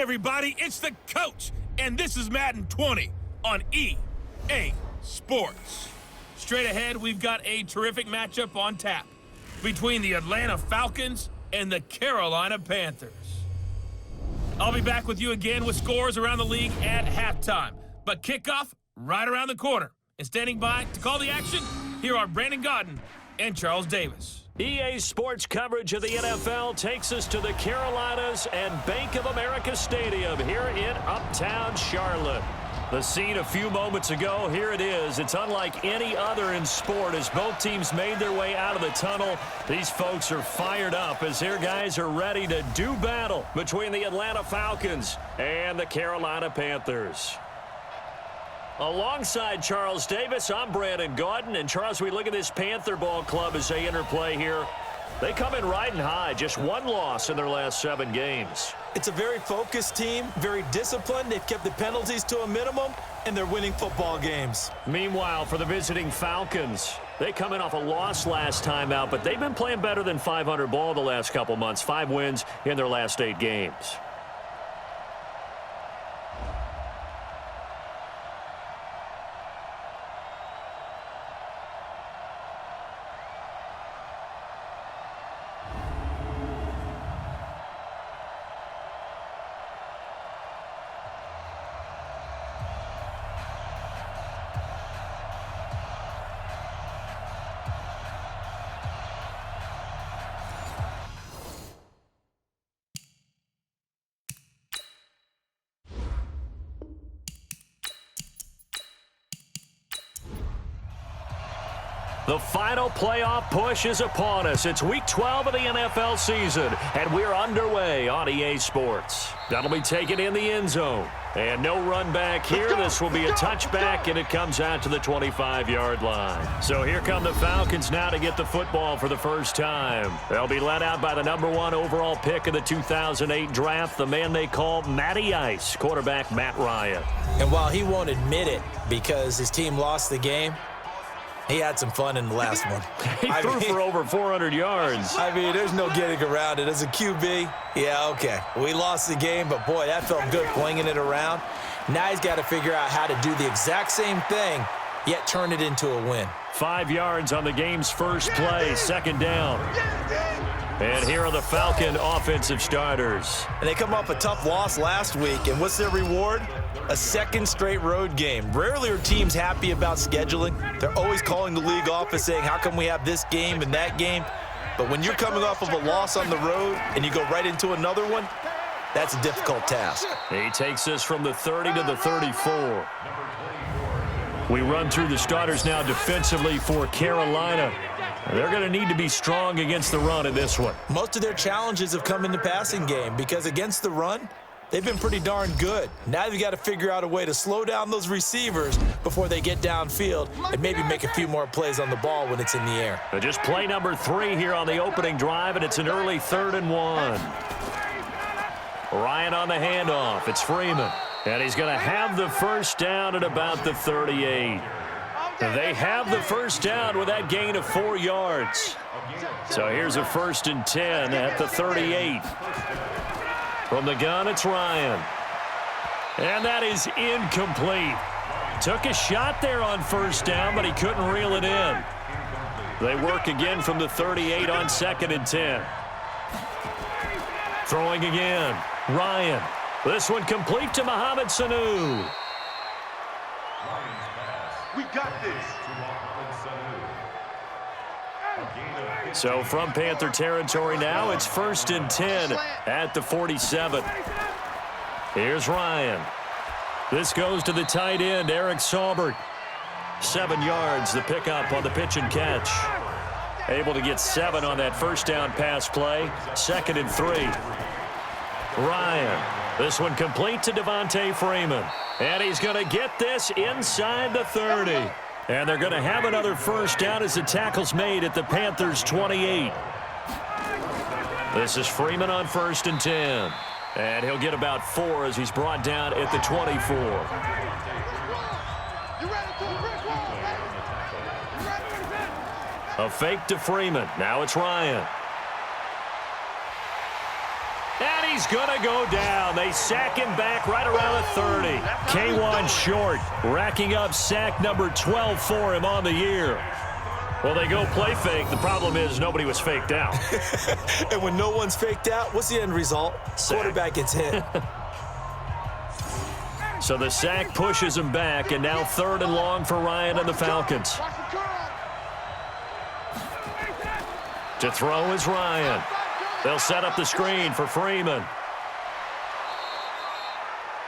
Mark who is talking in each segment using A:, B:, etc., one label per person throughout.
A: everybody, it's the coach, and this is Madden 20 on EA Sports. Straight ahead, we've got a terrific matchup on tap between the Atlanta Falcons and the Carolina Panthers. I'll be back with you again with scores around the league at halftime, but kickoff right around the corner. And standing by to call the action, here are Brandon Godden and Charles Davis.
B: EA Sports coverage of the NFL takes us to the Carolinas and Bank of America Stadium here in Uptown Charlotte. The scene a few moments ago, here it is. It's unlike any other in sport as both teams made their way out of the tunnel. These folks are fired up as their guys are ready to do battle between the Atlanta Falcons and the Carolina Panthers. Alongside Charles Davis, I'm Brandon Godden. And Charles, we look at this Panther ball club as they interplay here. They come in riding high, just one loss in their last 7 games.
C: It's a very focused team, very disciplined. They've kept the penalties to a minimum, and they're winning football games.
B: Meanwhile, for the visiting Falcons, they come in off a loss last time out, but they've been playing better than 500 ball the last couple months. 5 wins in their last 8 games. The final playoff push is upon us. It's Week 12 of the NFL season, and we're underway on EA Sports. That'll be taken in the end zone. And no run back here. This will be a touchback, and it comes out to the 25-yard line. So here come the Falcons now to get the football for the first time. They'll be led out by the #1 overall pick of the 2008 draft, the man they call Matty Ice, quarterback Matt Ryan.
C: And while he won't admit it because his team lost the game, he had some fun in the last one.
B: He threw for over 400 yards.
C: I mean, there's no getting around it. As a QB, yeah, okay. We lost the game, but boy, that felt good flinging it around. Now he's got to figure out how to do the exact same thing, yet turn it into a win.
B: 5 yards on the game's first play, second down. And here are the Falcon offensive starters.
C: And they come off a tough loss last week, and what's their reward? A second straight road game. Rarely are teams happy about scheduling. They're always calling the league office saying, how come we have this game and that game? But when you're coming off of a loss on the road and you go right into another one, that's a difficult task.
B: He takes us from the 30 to the 34. We run through the starters now defensively for Carolina. They're going to need to be strong against the run in this one.
C: Most of their challenges have come in the passing game because against the run, they've been pretty darn good. Now you've got to figure out a way to slow down those receivers before they get downfield and maybe make a few more plays on the ball when it's in the air.
B: Just play number 3 here on the opening drive, and it's an early 3rd and 1. Ryan on the handoff. It's Freeman. And he's going to have the first down at about the 38. They have the first down with that gain of 4 yards. So here's a 1st and 10 at the 38. From the gun, it's Ryan. And that is incomplete. Took a shot there on first down, but he couldn't reel it in. They work again from the 38 on 2nd and 10. Throwing again. Ryan. This one complete to Mohamed Sanu.
D: We got this.
B: So from Panther territory now, it's 1st and 10 at the 47. Here's Ryan. This goes to the tight end, Eric Saubert. 7 yards, the pickup on the pitch and catch. Able to get 7 on that first down pass play. 2nd and 3. Ryan. This one complete to Devontae Freeman. And he's going to get this inside the 30. And they're going to have another first down as the tackle's made at the Panthers' 28. This is Freeman on 1st and 10. And he'll get about 4 as he's brought down at the 24. A fake to Freeman. Now it's Ryan. And he's going to go down. They sack him back right around the 30. K'Wan Short racking up sack number 12 for him on the year. Well, they go play fake. The problem is nobody was faked out.
C: And when no one's faked out, what's the end result?
B: Sack.
C: Quarterback gets hit.
B: So the sack pushes him back, and now 3rd and long for Ryan and the Falcons. To throw is Ryan. They'll set up the screen for Freeman.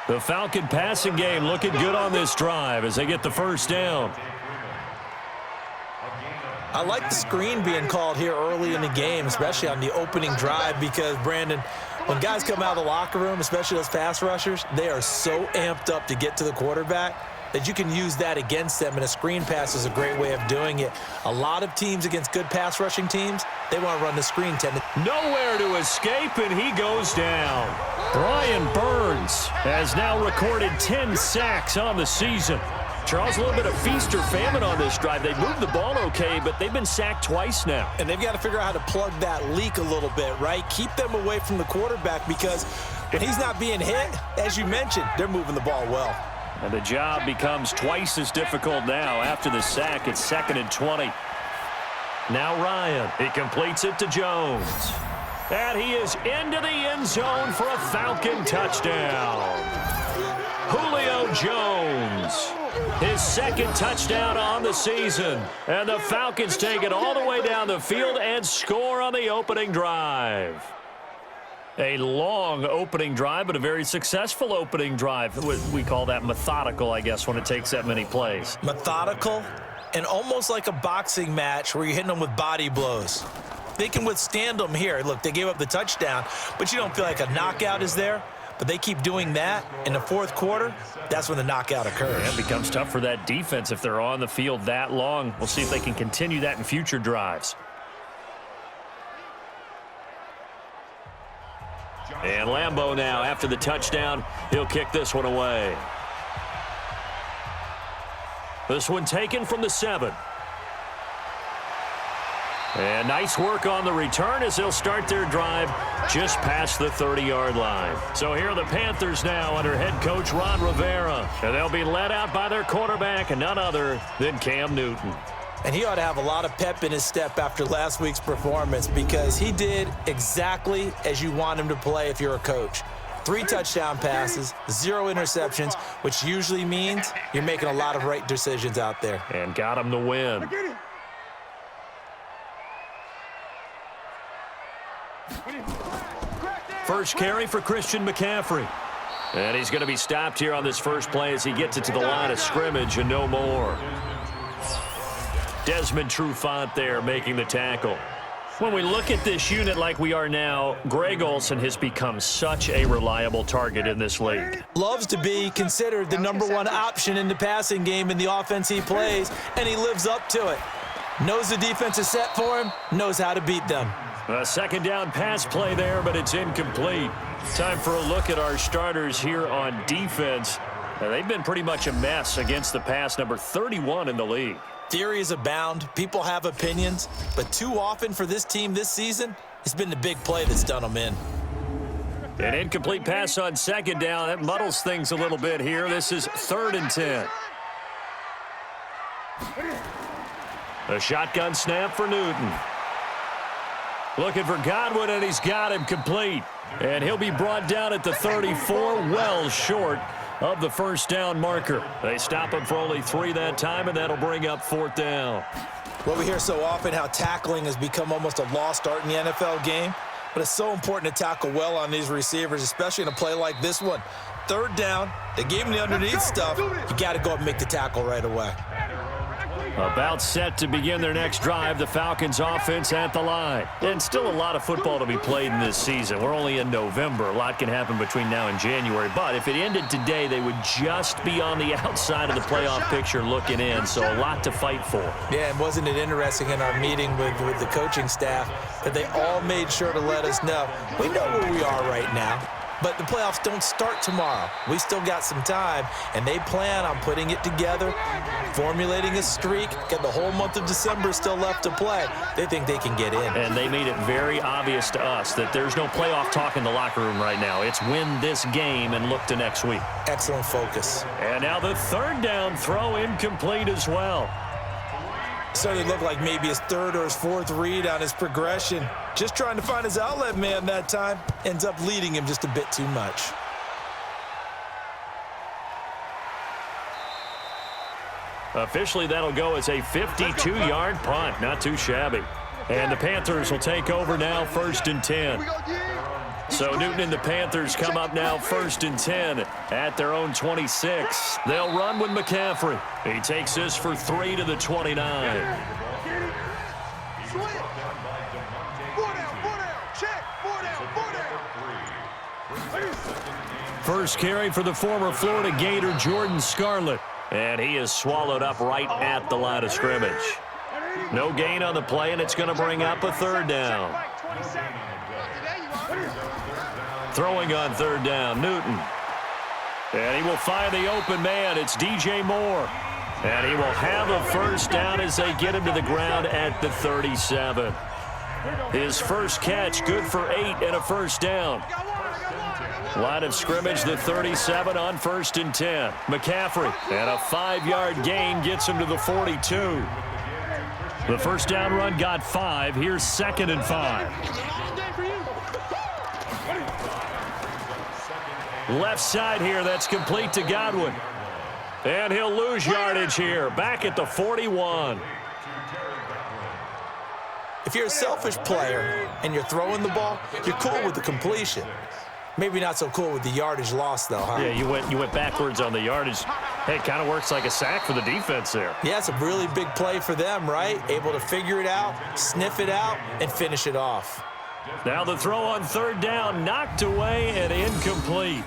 B: The Falcon passing game looking good on this drive as they get the first down.
C: I like the screen being called here early in the game, especially on the opening drive, because, Brandon, when guys come out of the locker room, especially those pass rushers, they are so amped up to get to the quarterback that you can use that against them, and a screen pass is a great way of doing it. A lot of teams against good pass rushing teams, they want to run the screen.
B: Nowhere to escape, and he goes down. Brian Burns has now recorded 10 sacks on the season. Charles, a little bit of feast or famine on this drive. They moved the ball okay, but they've been sacked twice now.
C: And they've got to figure out how to plug that leak a little bit, right? Keep them away from the quarterback, because when he's not being hit, as you mentioned, they're moving the ball well.
B: And the job becomes twice as difficult now. After the sack, it's 2nd and 20. Now Ryan. He completes it to Jones. And he is into the end zone for a Falcon touchdown. Julio Jones. His 2nd touchdown on the season. And the Falcons take it all the way down the field and score on the opening drive. A long opening drive, but a very successful opening drive. We call that methodical, I guess, when it takes that many plays.
C: Methodical and almost like a boxing match where you're hitting them with body blows. They can withstand them here. Look, they gave up the touchdown, but you don't feel like a knockout is there. But they keep doing that in the 4th quarter. That's when the knockout occurs.
B: Yeah, it becomes tough for that defense if they're on the field that long. We'll see if they can continue that in future drives. And Lambeau now, after the touchdown, he'll kick this one away. This one taken from the 7. And nice work on the return as they'll start their drive just past the 30-yard line. So here are the Panthers now under head coach Ron Rivera. And they'll be led out by their quarterback, and none other than Cam Newton.
C: And he ought to have a lot of pep in his step after last week's performance, because he did exactly as you want him to play if you're a coach. 3 touchdown passes, 0 interceptions, which usually means you're making a lot of right decisions out there.
B: And got him the win. First carry for Christian McCaffrey. And he's going to be stopped here on this first play as he gets it to the line of scrimmage and no more. Desmond Trufant there making the tackle. When we look at this unit like we are now, Greg Olsen has become such a reliable target in this league.
C: Loves to be considered the #1 option in the passing game in the offense he plays, and he lives up to it. Knows the defense is set for him, knows how to beat them.
B: A 2nd down pass play there, but it's incomplete. Time for a look at our starters here on defense. They've been pretty much a mess against the pass, number 31 in the league.
C: Theories abound. People have opinions. But too often for this team this season, it's been the big play that's done them in.
B: An incomplete pass on 2nd down. That muddles things a little bit here. This is 3rd and 10. A shotgun snap for Newton. Looking for Godwin, and he's got him complete. And he'll be brought down at the 34, well short of the first down marker. They stop him for only 3 that time, and that'll bring up 4th down.
C: Well, we hear so often how tackling has become almost a lost art in the NFL game, but it's so important to tackle well on these receivers, especially in a play like this one. 3rd down, they gave him the underneath stuff. You got to go up and make the tackle right away.
B: About set to begin their next drive, the Falcons offense at the line. And still a lot of football to be played in this season. We're only in November. A lot can happen between now and January. But if it ended today, they would just be on the outside of the playoff picture looking in. So a lot to fight for.
C: Yeah, and wasn't it interesting in our meeting with the coaching staff that they all made sure to let us know, we know where we are right now. but the playoffs don't start tomorrow. We still got some time, and they plan on putting it together, formulating a streak, got the whole month of December still left to play. They think they can get in.
B: And they made it very obvious to us that there's no playoff talk in the locker room right now. It's win this game and look to next week.
C: Excellent focus.
B: And now the third down throw incomplete as well.
C: Started to look like maybe his third or his fourth read on his progression. Just trying to find his outlet man that time. Ends up leading him just a bit too much.
B: Officially, that'll go as a 52-yard punt. Not too shabby. And the Panthers will take over now, 1st and 10. So Newton and the Panthers come up now 1st and 10 at their own 26. They'll run with McCaffrey. He takes this for 3 to the 29. First carry for the former Florida Gator, Jordan Scarlett. And he is swallowed up right at the line of scrimmage. No gain on the play, and it's going to bring up a third down. Throwing on third down, Newton. And he will find the open man. It's DJ Moore. And he will have a first down as they get him to the ground at the 37. His first catch, good for 8 and a first down. Line of scrimmage, the 37 on 1st and 10. McCaffrey, and a 5-yard gain gets him to the 42. The first down run got 5. Here's 2nd and 5. Left side here, that's complete to Godwin. And he'll lose yardage here, back at the 41.
C: If you're a selfish player and you're throwing the ball, you're cool with the completion. Maybe not so cool with the yardage loss, though, huh?
B: Yeah, you went backwards on the yardage. Hey, it kind of works like a sack for the defense there.
C: Yeah, it's a really big play for them, right? Able to figure it out, sniff it out, and finish it off.
B: Now the throw on third down, knocked away and incomplete.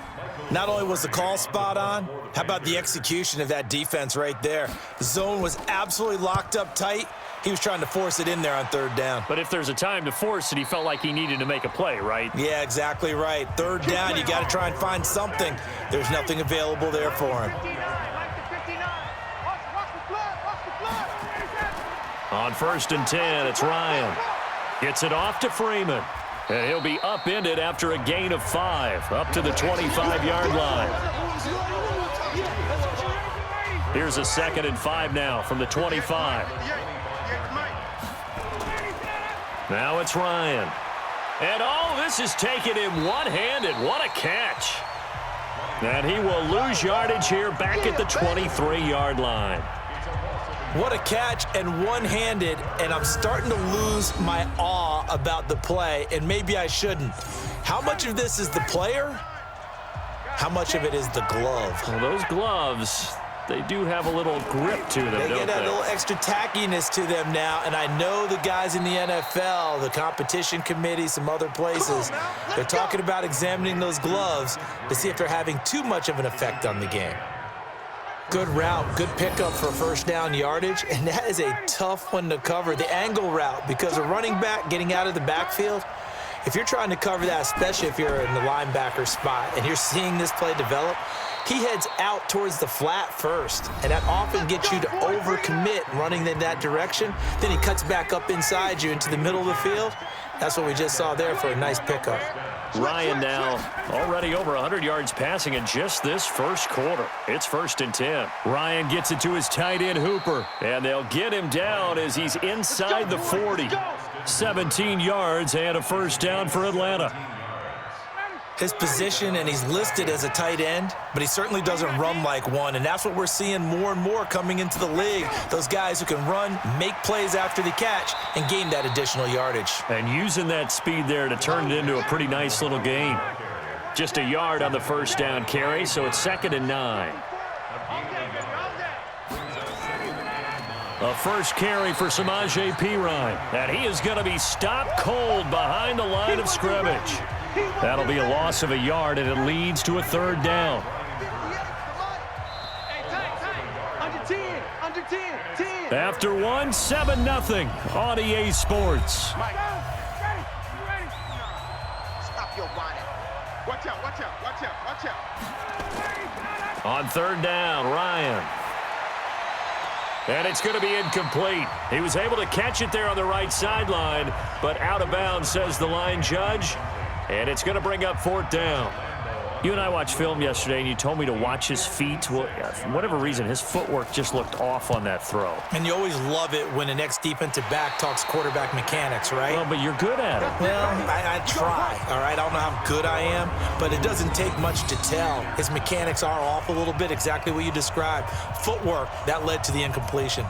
C: Not only was the call spot on, how about the execution of that defense right there? The zone was absolutely locked up tight. He was trying to force it in there on third down.
B: But if there's a time to force it, he felt like he needed to make a play, right?
C: Yeah, exactly right. Third down, you got to try and find something. There's nothing available there for him.
B: On 1st and 10, it's Ryan. Gets it off to Freeman. And he'll be upended after a gain of 5, up to the 25-yard line. Here's a 2nd and 5 now from the 25. Now it's Ryan. And this is taken him one-handed. What a catch. And he will lose yardage here back at the 23-yard line.
C: What a catch and one-handed, and I'm starting to lose my awe about the play, and maybe I shouldn't. How much of this is the player? How much of it is the glove?
B: Well, those gloves, they do have a little grip to them,
C: They
B: don't
C: get a little extra tackiness to them now, and I know the guys in the NFL, the competition committee, some other places, they're talking about examining those gloves to see if they're having too much of an effect on the game. Good route, good pickup for first down yardage, and that is a tough one to cover. The angle route, because a running back getting out of the backfield, if you're trying to cover that, especially if you're in the linebacker spot and you're seeing this play develop, he heads out towards the flat first, and that often gets you to overcommit running in that direction. Then he cuts back up inside you into the middle of the field. That's what we just saw there for a nice pickup.
B: Ryan now already over 100 yards passing in just this first quarter. It's 1st and 10. Ryan gets it to his tight end Hooper, and they'll get him down as he's inside the 40. 17 yards and a first down for Atlanta.
C: His position, and he's listed as a tight end, but he certainly doesn't run like one, and that's what we're seeing more and more coming into the league. Those guys who can run, make plays after the catch, and gain that additional yardage.
B: And using that speed there to turn it into a pretty nice little gain. Just a yard on the first down carry, so it's 2nd and 9. A first carry for Samaje Perine, and he is going to be stopped cold behind the line of scrimmage. That'll be a loss of a yard, and it leads to a third down. After one, 7-0 on EA Sports.
D: Watch out, watch out, watch out, watch out.
B: On third down, Ryan. And it's going to be incomplete. He was able to catch it there on the right sideline, but out of bounds, says the line judge. And it's going to bring up fourth down. You and I watched film yesterday, and you told me to watch his feet. Well, for whatever reason, his footwork just looked off on that throw.
C: And you always love it when an ex-defensive back talks quarterback mechanics, right?
B: Well, but you're good at it.
C: Well, I try, all right? I don't know how good I am, but it doesn't take much to tell. His mechanics are off a little bit, exactly what you described. Footwork, that led to the incompletion.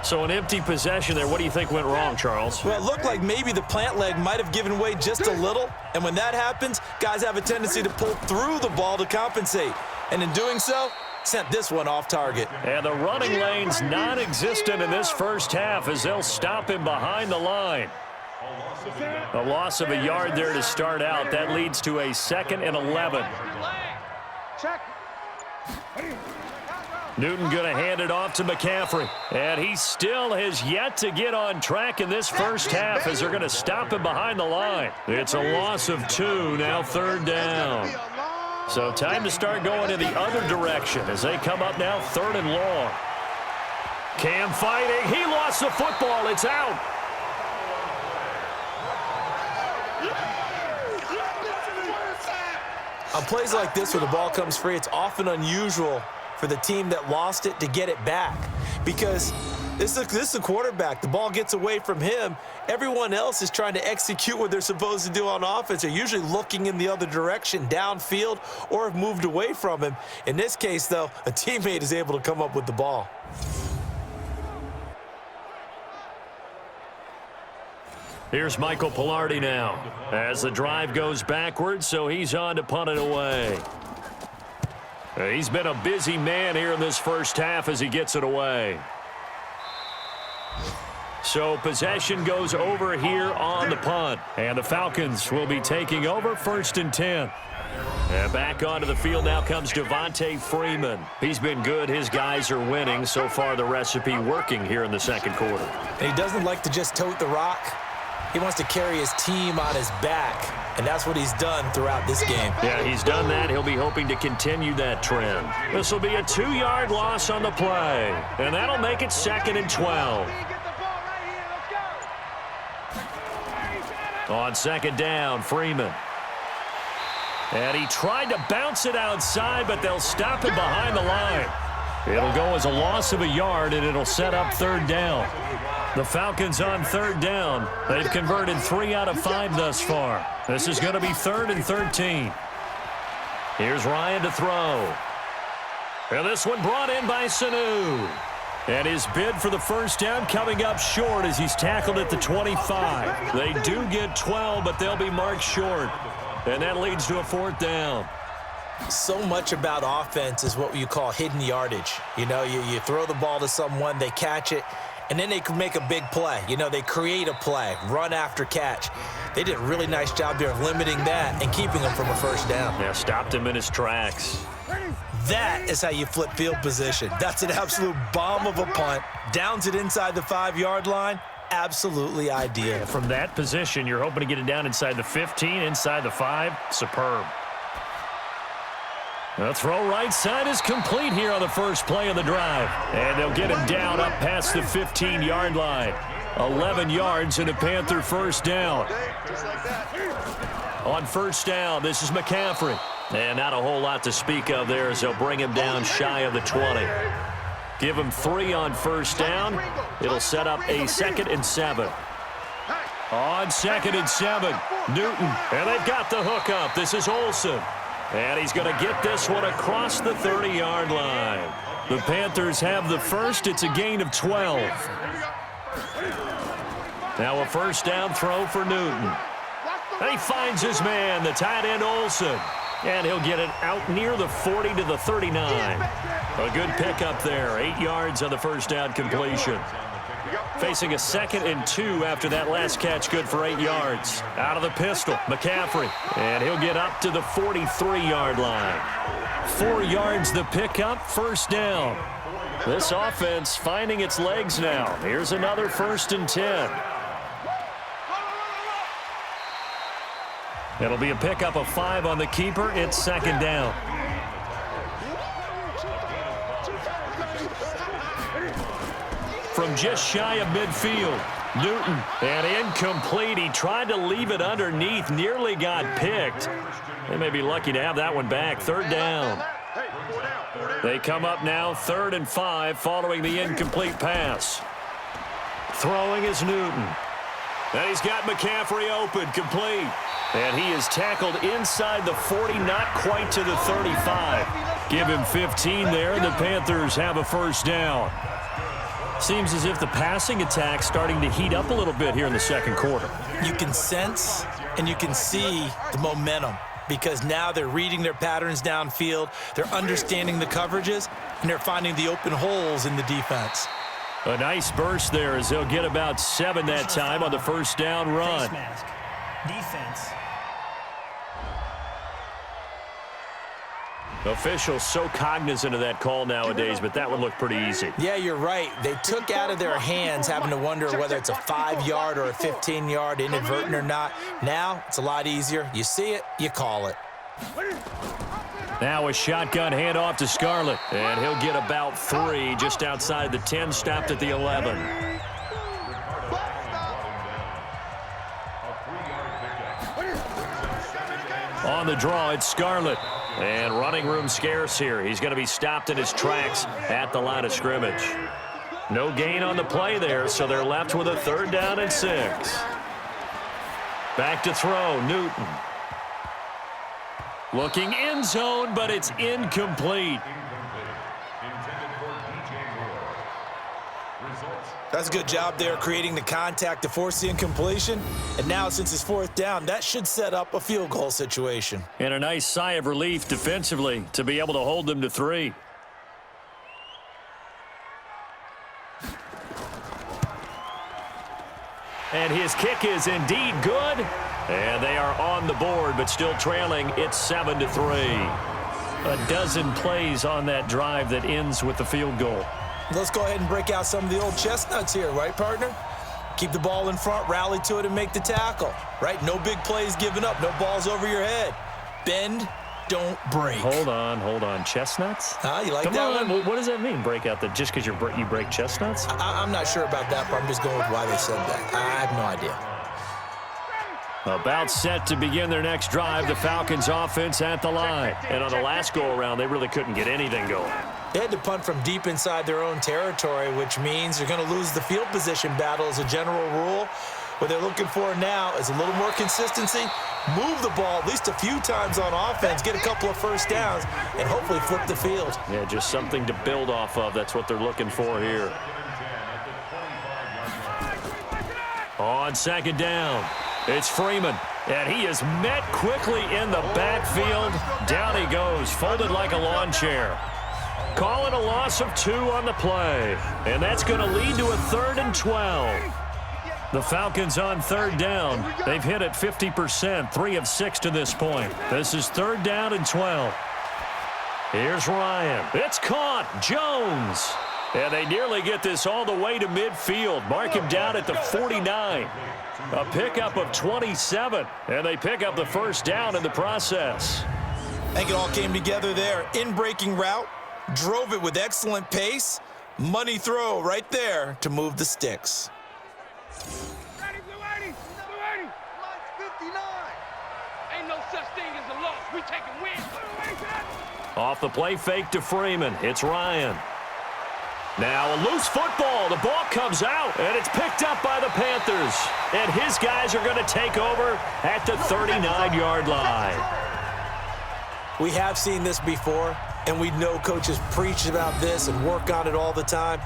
B: So an empty possession there. What do you think went wrong, Charles?
C: Well, it looked like maybe the plant leg might have given way just a little. And when that happens, guys have a tendency to pull through the ball to compensate. And in doing so, sent this one off target.
B: And the running lane's non-existent in this first half as they'll stop him behind the line. A loss of a yard there to start out. That leads to a 2nd and 11.
D: Check.
B: Newton going to hand it off to McCaffrey. And he still has yet to get on track in this first half as they're going to stop him behind the line. It's a loss of 2, now third down. So time to start going in the other direction as they come up now 3rd and long. Cam fighting. He lost the football. It's out.
C: On plays like this where the ball comes free, it's often unusual for the team that lost it to get it back, because this is a quarterback. The ball gets away from him. Everyone else is trying to execute what they're supposed to do on offense. They're usually looking in the other direction, downfield, or have moved away from him. In this case, though, a teammate is able to come up with the ball.
B: Here's Michael Pilardi now as the drive goes backwards, so he's on to punt it away. He's been a busy man here in this first half as he gets it away. So possession goes over here on the punt. And the Falcons will be taking over 1st and 10. And back onto the field now comes Devontae Freeman. He's been good. His guys are winning. So far the recipe working here in the second quarter.
C: And he doesn't like to just tote the rock. He wants to carry his team on his back. And that's what he's done throughout this game.
B: Yeah, he's done that. He'll be hoping to continue that trend. This will be a 2-yard loss on the play. And that'll make it 2nd and 12. On 2nd down, Freeman. And he tried to bounce it outside, but they'll stop him behind the line. It'll go as a loss of a yard, and it'll set up 3rd down. The Falcons on 3rd down. They've converted 3 out of 5 thus far. This is going to be 3rd and 13. Here's Ryan to throw. And this one brought in by Sanu. And his bid for the first down coming up short as he's tackled at the 25. They do get 12, but they'll be marked short. And that leads to a 4th down.
C: So much about offense is what you call hidden yardage. You know, you throw the ball to someone, they catch it, and then they can make a big play. You know, they create a play, run after catch. They did a really nice job there of limiting that and keeping him from a first down.
B: Yeah, stopped him in his tracks.
C: That is how you flip field position. That's an absolute bomb of a punt. Downs it inside the 5-yard line. Absolutely ideal.
B: From that position, you're hoping to get it down inside the 15, inside the 5. Superb. The throw right side is complete here on the first play of the drive. And they'll get him down up past the 15-yard line. 11 yards and a Panther first down. On first down, this is McCaffrey. And not a whole lot to speak of there as they'll bring him down shy of the 20. Give him 3 on first down. It'll set up a 2nd and 7. On 2nd and 7, Newton. And they've got the hook up. This is Olsen. And he's going to get this one across the 30-yard line. The Panthers have the first. It's a gain of 12. Now a first down throw for Newton. And he finds his man, the tight end Olsen. And he'll get it out near the 40 to the 39. A good pickup there. 8 yards on the first down completion. Facing a 2nd and 2 after that last catch, good for 8 yards. Out of the pistol, McCaffrey. And he'll get up to the 43-yard line. 4 yards the pickup, first down. This offense finding its legs now. Here's another 1st and 10. It'll be a pickup of 5 on the keeper. It's second down. From just shy of midfield, Newton, and incomplete. He tried to leave it underneath, nearly got picked. They may be lucky to have that one back. Third down. They come up now 3rd and 5 following the incomplete pass. Throwing is Newton. And he's got McCaffrey open, complete. And he is tackled inside the 40, not quite to the 35. Give him 15 there, and the Panthers have a first down. Seems as if the passing attack's starting to heat up a little bit here in the second quarter.
C: You can sense and you can see the momentum because now they're reading their patterns downfield, they're understanding the coverages, and they're finding the open holes in the defense.
B: A nice burst there as they'll get about 7 that time on the first down run.
E: Face mask. Defense.
B: Officials so cognizant of that call nowadays, but that one looked pretty easy.
C: Yeah, you're right. They took out of their hands having to wonder whether it's a 5-yard or a 15-yard inadvertent or not. Now it's a lot easier. You see it, you call it.
B: Now a shotgun handoff to Scarlett, and he'll get about 3 just outside the 10, stopped at the 11. On the draw, it's Scarlett. And running room scarce here. He's going to be stopped in his tracks at the line of scrimmage. No gain on the play there, so they're left with a 3rd down and 6. Back to throw, Newton. Looking end zone, but it's incomplete.
C: That's a good job there creating the contact to force the incompletion. And now since it's 4th down, that should set up a field goal situation.
B: And a nice sigh of relief defensively to be able to hold them to 3. And his kick is indeed good. And they are on the board, but still trailing. It's 7-3. A dozen plays on that drive that ends with the field goal.
C: Let's go ahead and break out some of the old chestnuts here, right, partner? Keep the ball in front, rally to it, and make the tackle, right? No big plays given up, no balls over your head. Bend, don't break.
B: Hold on. Chestnuts?
C: You like
B: Come
C: that
B: on.
C: one?
B: What does that mean, break out? That just because you break chestnuts?
C: I'm not sure about that, but I'm just going with why they said that. I have no idea.
B: About set to begin their next drive, the Falcons offense at the line. And on the last go-around, they really couldn't get anything going.
C: They had to punt from deep inside their own territory, which means they're going to lose the field position battle as a general rule. What they're looking for now is a little more consistency, move the ball at least a few times on offense, get a couple of first downs, and hopefully flip the field.
B: Yeah, just something to build off of. That's what they're looking for here. On 2nd down, it's Freeman, and he is met quickly in the backfield. Down he goes, folded like a lawn chair. Call it a loss of 2 on the play, and that's going to lead to a 3rd and 12. The Falcons on 3rd down. They've hit it 50%, 3 of 6 to this point. This is 3rd down and 12. Here's Ryan. It's caught. Jones. And they nearly get this all the way to midfield. Mark him down at the 49. A pickup of 27, and they pick up the first down in the process.
C: I think it all came together there. In-breaking route, drove it with excellent pace. Money throw right there to move the sticks.
D: Ready, Blue 80, Blue 80. Mine's 59. Ain't no such thing as a loss. We taking wins.
B: Off the play fake to Freeman. It's Ryan. Now a loose football. The ball comes out, and it's picked up by the Panthers. And his guys are going to take over at the 39-yard line.
C: We have seen this before, and we know coaches preach about this and work on it all the time.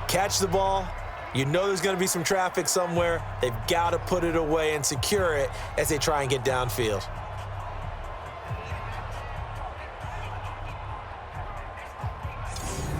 C: Catch the ball. You know there's going to be some traffic somewhere. They've got to put it away and secure it as they try and get downfield.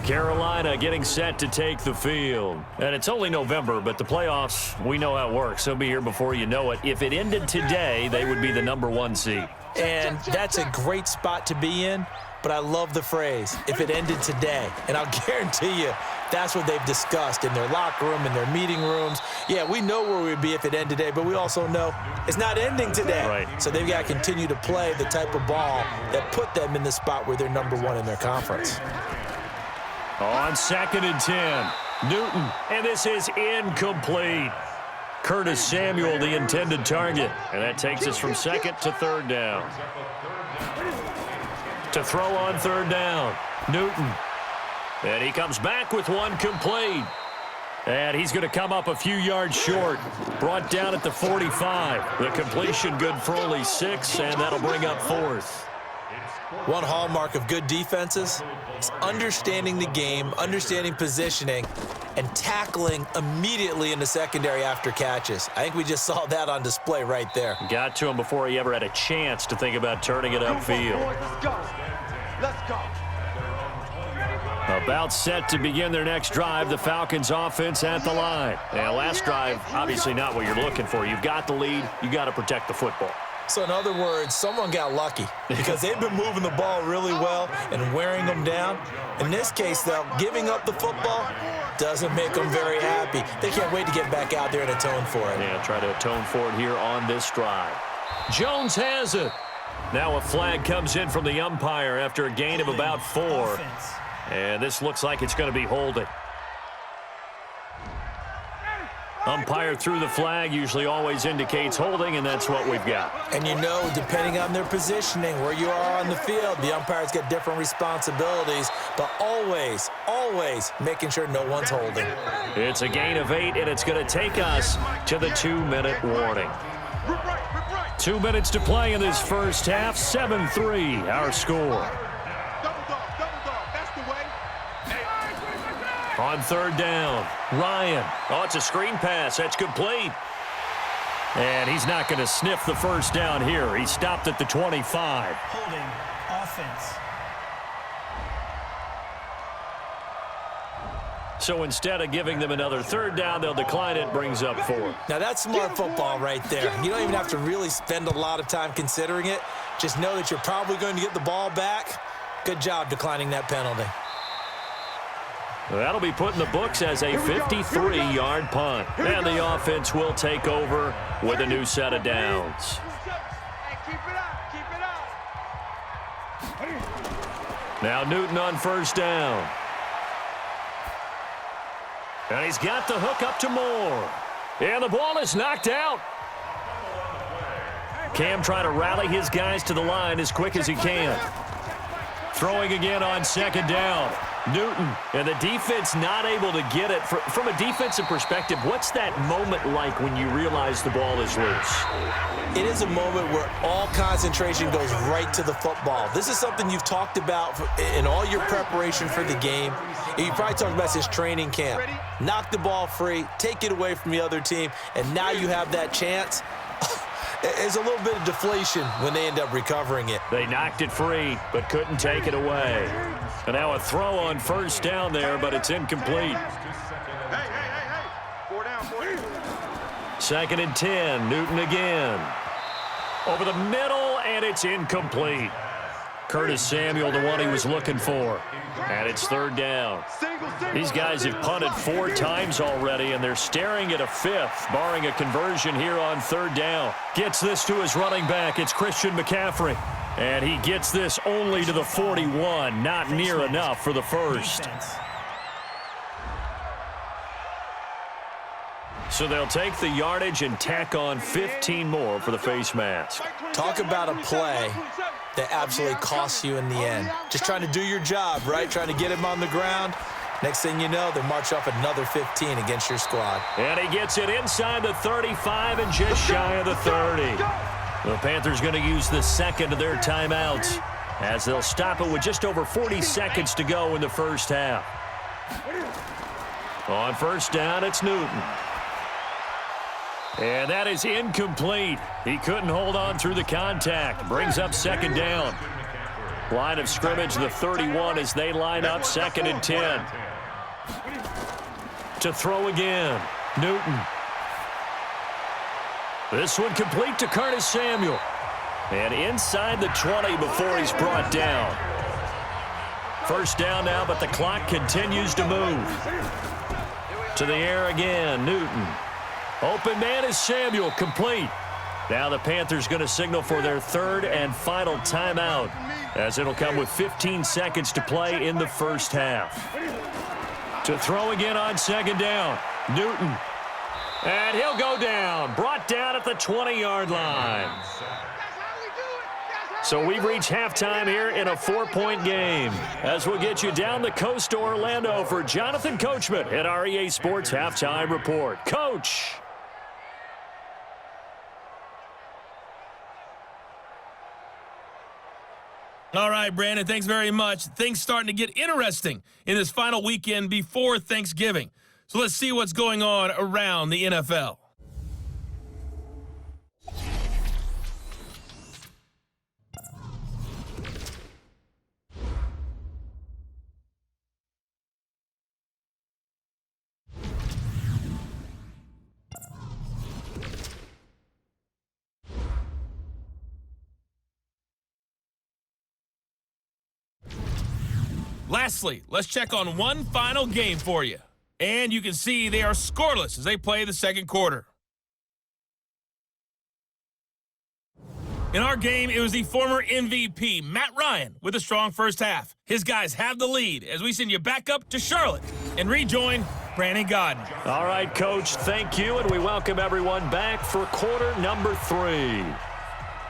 B: Carolina getting set to take the field. And it's only November, but the playoffs, we know how it works. They'll be here before you know it. If it ended today, they would be the #1 seed.
C: And that's a great spot to be in, but I love the phrase, if it ended today. And I'll guarantee you, That's what they've discussed in their locker room, in their meeting rooms. Yeah, we know where we'd be if it ended today, but we also know it's not ending today.
B: Right.
C: So they've got to continue to play the type of ball that put them in the spot where they're number one in their conference.
B: On 2nd and 10, Newton, and this is incomplete. Curtis Samuel, the intended target, and that takes us from 2nd to 3rd down. To throw on 3rd down, Newton. And he comes back with one complete. And he's going to come up a few yards short. Brought down at the 45. The completion good for only 6, and that'll bring up 4th.
C: One hallmark of good defenses is understanding the game, understanding positioning, and tackling immediately in the secondary after catches. I think we just saw that on display right there.
B: Got to him before he ever had a chance to think about turning it upfield.
D: Let's go. Let's go.
B: About set to begin their next drive, the Falcons offense at the line. Now, last drive, obviously not what you're looking for. You've got the lead. You got to protect the football.
C: So in other words, someone got lucky because they've been moving the ball really well and wearing them down. In this case, though, giving up the football doesn't make them very happy. They can't wait to get back out there and atone for it.
B: Yeah, try to atone for it here on this drive. Jones has it. Now a flag comes in from the umpire after a gain of about 4. And this looks like it's going to be holding. Umpire threw the flag, usually always indicates holding, and that's what we've got.
C: And you know, depending on their positioning, where you are on the field, the umpires get different responsibilities, but always, always making sure no one's holding.
B: It's a gain of 8, and it's going to take us to the 2-minute warning. 2 minutes to play in this first half, 7-3, our score. On 3rd down, Ryan. Oh, it's a screen pass. That's complete. And he's not going to sniff the first down here. He stopped at the 25.
E: Holding offense.
B: So instead of giving them another 3rd down, they'll decline it, brings up 4.
C: Now that's smart football right there. You don't even have to really spend a lot of time considering it. Just know that you're probably going to get the ball back. Good job declining that penalty.
B: That'll be put in the books as a 53-yard punt. And the offense will take over with a new set of downs. Now Newton on 1st down. And he's got the hook up to Moore. And the ball is knocked out. Cam trying to rally his guys to the line as quick as he can. Throwing again on 2nd down. Newton, and the defense not able to get it. From a defensive perspective, what's that moment like when you realize the ball is loose?
C: It is a moment where all concentration goes right to the football. This is something you've talked about in all your preparation for the game. You probably talked about since training camp. Knock the ball free, take it away from the other team, and now you have that chance. There's a little bit of deflation when they end up recovering it.
B: They knocked it free, but couldn't take it away. And now a throw on 1st down there, but it's incomplete.
D: Hey. 4 down.
B: 2nd and 10, Newton again. Over the middle, and it's incomplete. Curtis Samuel, the one he was looking for. And it's 3rd down. These guys have punted 4 times already, and they're staring at a 5th, barring a conversion here on 3rd down. Gets this to his running back. It's Christian McCaffrey. And he gets this only to the 41, not near enough for the first. So they'll take the yardage and tack on 15 more for the face mask.
C: Talk about a play that absolutely costs you in the end. Just trying to do your job, right? Trying to get him on the ground. Next thing you know, they march off another 15 against your squad.
B: And he gets it inside the 35 and just shy of the 30. The Panthers going to use the 2nd of their timeouts as they'll stop it with just over 40 seconds to go in the first half. On 1st down, it's Newton. And that is incomplete. He couldn't hold on through the contact. Brings up 2nd down. Line of scrimmage, the 31 as they line up 2nd and 10. To throw again, Newton. This one complete to Curtis Samuel. And inside the 20 before he's brought down. First down now, but the clock continues to move. To the air again, Newton. Open man is Samuel, complete. Now the Panthers going to signal for their third and final timeout, as it'll come with 15 seconds to play in the first half. To throw again on second down, Newton. And he'll go down, brought down at the 20-yard line. So we've reached halftime here in a 4-point game, as we'll get you down the coast to Orlando for Jonathan Coachman at our EA Sports Halftime Report. Coach.
A: All right, Brandon, thanks very much. Things starting to get interesting in this final weekend before Thanksgiving. So let's see what's going on around the NFL. Lastly, let's check on one final game for you. And you can see they are scoreless as they play the second quarter. In our game, it was the former MVP, Matt Ryan, with a strong first half. His guys have the lead as we send you back up to Charlotte and rejoin Brandon Godden.
B: All right, Coach, thank you, and we welcome everyone back for quarter number 3.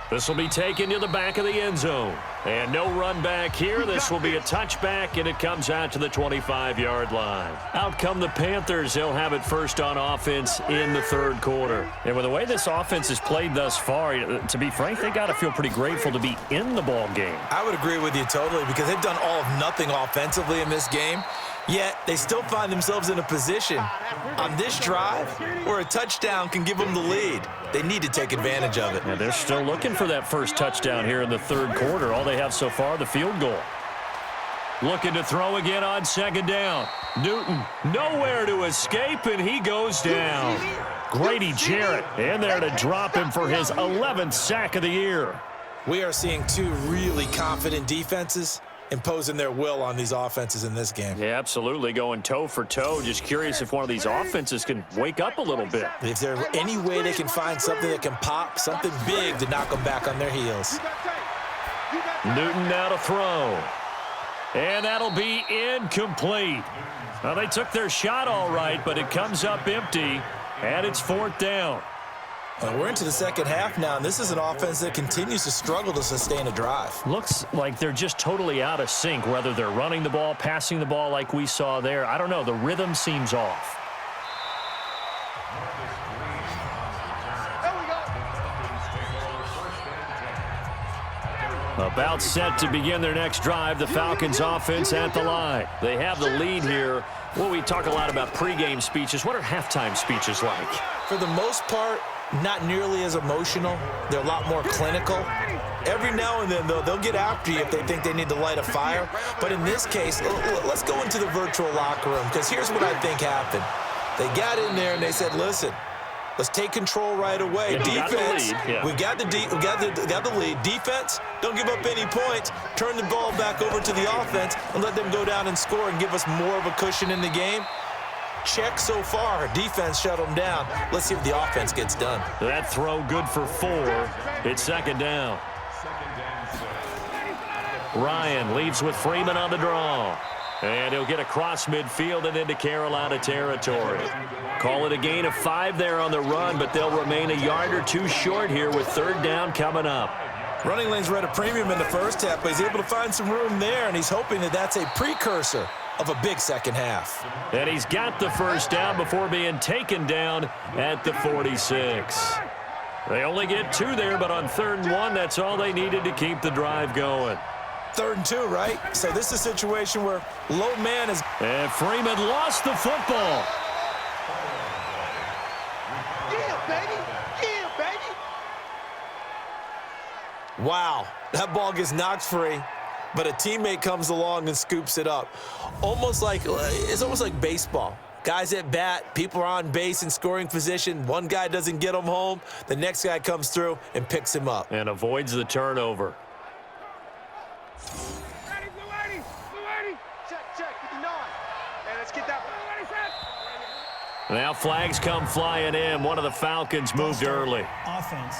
B: This will be taken to the back of the end zone. And no run back here. This will be a touchback, and it comes out to the 25-yard line. Out come the Panthers. They'll have it first on offense in the third quarter. And with the way this offense has played thus far, to be frank, they got to feel pretty grateful to be in the ball game.
C: I would agree with you totally, because they've done all of nothing offensively in this game. Yet they still find themselves in a position on this drive where a touchdown can give them the lead. They need to take advantage of it.
B: And they're still looking for that first touchdown here in the third quarter. All they have so far, the field goal. Looking to throw again on second down. Newton nowhere to escape, and he goes down. Grady Jarrett in there to drop him for his 11th sack of the year.
C: We are seeing two really confident defenses imposing their will on these offenses in this game.
B: Yeah, absolutely, going toe for toe. Just curious if one of these offenses can wake up a little bit.
C: If there's any way they can find something that can pop, something big to knock them back on their heels.
B: Newton now to throw. And that'll be incomplete. Well, they took their shot all right, but it comes up empty, and it's fourth down.
C: We're into the second half now, and this is an offense that continues to struggle to sustain a drive.
B: Looks like they're just totally out of sync, whether they're running the ball, passing the ball like we saw there. I don't know. The rhythm seems off. About set to begin their next drive, the Falcons offense at the line. They have the lead here. Well, we talk a lot about pregame speeches. What are halftime speeches like?
C: For the most part, not nearly as emotional. They're a lot more clinical. Every now and then, though, they'll get after you if they think they need to light a fire. But in this case, let's go into the virtual locker room, because here's what I think happened. They got in there and they said, listen, let's take control right away.
B: And
C: defense,
B: we
C: got the lead. Defense, don't give up any points. Turn the ball back over to the offense and let them go down and score and give us more of a cushion in the game. Check so far. Defense shut them down. Let's see if the offense gets done.
B: That throw good for 4. It's second down. Ryan leaves with Freeman on the draw. And he'll get across midfield and into Carolina territory. Call it a gain of 5 there on the run, but they'll remain a yard or two short here with third down coming up.
C: Running lanes were at a premium in the first half, but he's able to find some room there, and he's hoping that that's a precursor of a big second half.
B: And he's got the first down before being taken down at the 46. They only get 2 there, but on 3rd and 1, that's all they needed to keep the drive going.
C: 3rd and 2, right? So this is a situation where low man is...
B: And Freeman lost the football.
D: Yeah, baby. Yeah, baby.
C: Wow, that ball gets knocked free, but a teammate comes along and scoops it up. It's almost like baseball. Guys at bat, people are on base in scoring position. One guy doesn't get him home. The next guy comes through and picks him up.
B: And avoids the turnover.
D: Ready, blue 80, blue 80.
B: Now flags come flying in. One of the Falcons moved early.
E: Offense.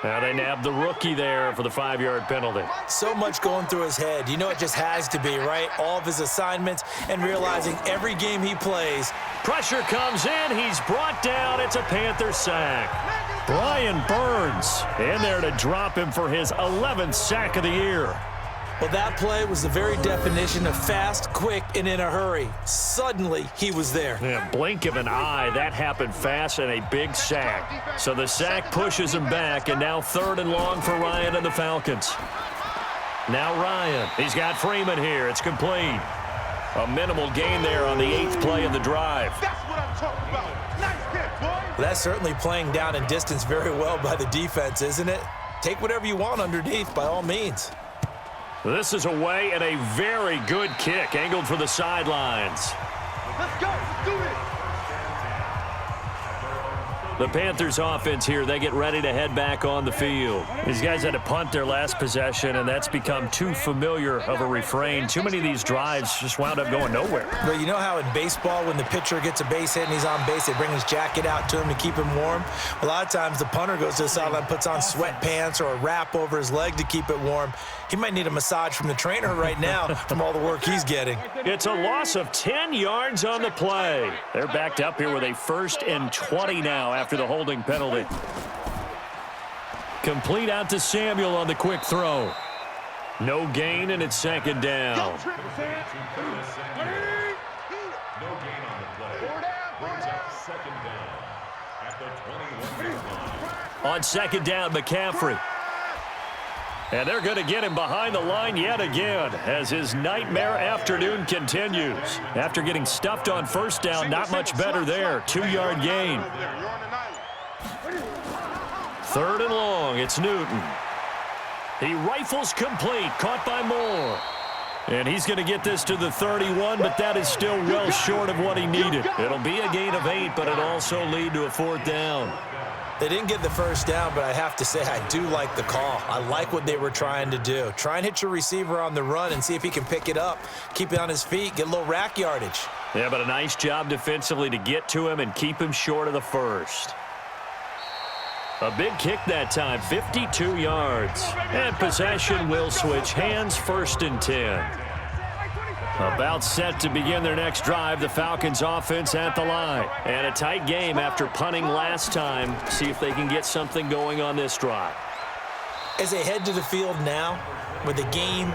B: Now they nabbed the rookie there for the 5-yard penalty.
C: So much going through his head. You know it just has to be, right? All of his assignments and realizing every game he plays.
B: Pressure comes in. He's brought down. It's a Panther sack. Brian Burns in there to drop him for his 11th sack of the year.
C: Well, that play was the very definition of fast, quick, and in a hurry. Suddenly, he was there.
B: Yeah, blink of an eye. That happened fast and a big sack. So the sack pushes him back, and now 3rd and long for Ryan and the Falcons. Now Ryan. He's got Freeman here. It's complete. A minimal gain there on the 8th play of the drive.
D: That's what I'm talking about. Nice hit, boy.
C: Well, that's certainly playing down in distance very well by the defense, isn't it? Take whatever you want underneath, by all means.
B: This is away and a very good kick angled for the sidelines.
D: Let's go. Let's do this.
B: The Panthers offense here, they get ready to head back on the field. These guys had to punt their last possession, and that's become too familiar of a refrain. Too many of these drives just wound up going nowhere.
C: But you know how in baseball, when the pitcher gets a base hit and he's on base, they bring his jacket out to him to keep him warm? A lot of times the punter goes to the sideline, puts on sweatpants or a wrap over his leg to keep it warm. He might need a massage from the trainer right now from all the work he's getting.
B: It's a loss of 10 yards on the play. They're backed up here with a 1st and 20 now after the holding penalty. Complete out to Samuel on the quick throw. No gain, and it's 2nd down.
D: No gain on the play. Brings up 2nd down at the 21-yard line.
B: On 2nd down, McCaffrey. And they're going to get him behind the line yet again as his nightmare afternoon continues. After getting stuffed on 1st down, not much better there. 2-yard gain. 3rd and long, it's Newton. He rifles complete, caught by Moore. And he's going to get this to the 31, but that is still well short of what he needed. It'll be a gain of 8, but it'll also lead to a 4th down.
C: They didn't get the 1st down, but I have to say I do like the call. I like what they were trying to do. Try and hit your receiver on the run and see if he can pick it up, keep it on his feet, get a little rack yardage.
B: Yeah, but a nice job defensively to get to him and keep him short of the 1st. A big kick that time, 52 yards. And possession will switch hands, 1st and 10. About set to begin their next drive, the Falcons offense at the line. And a tight game after punting last time. See if they can get something going on this drive.
C: As they head to the field now, with the game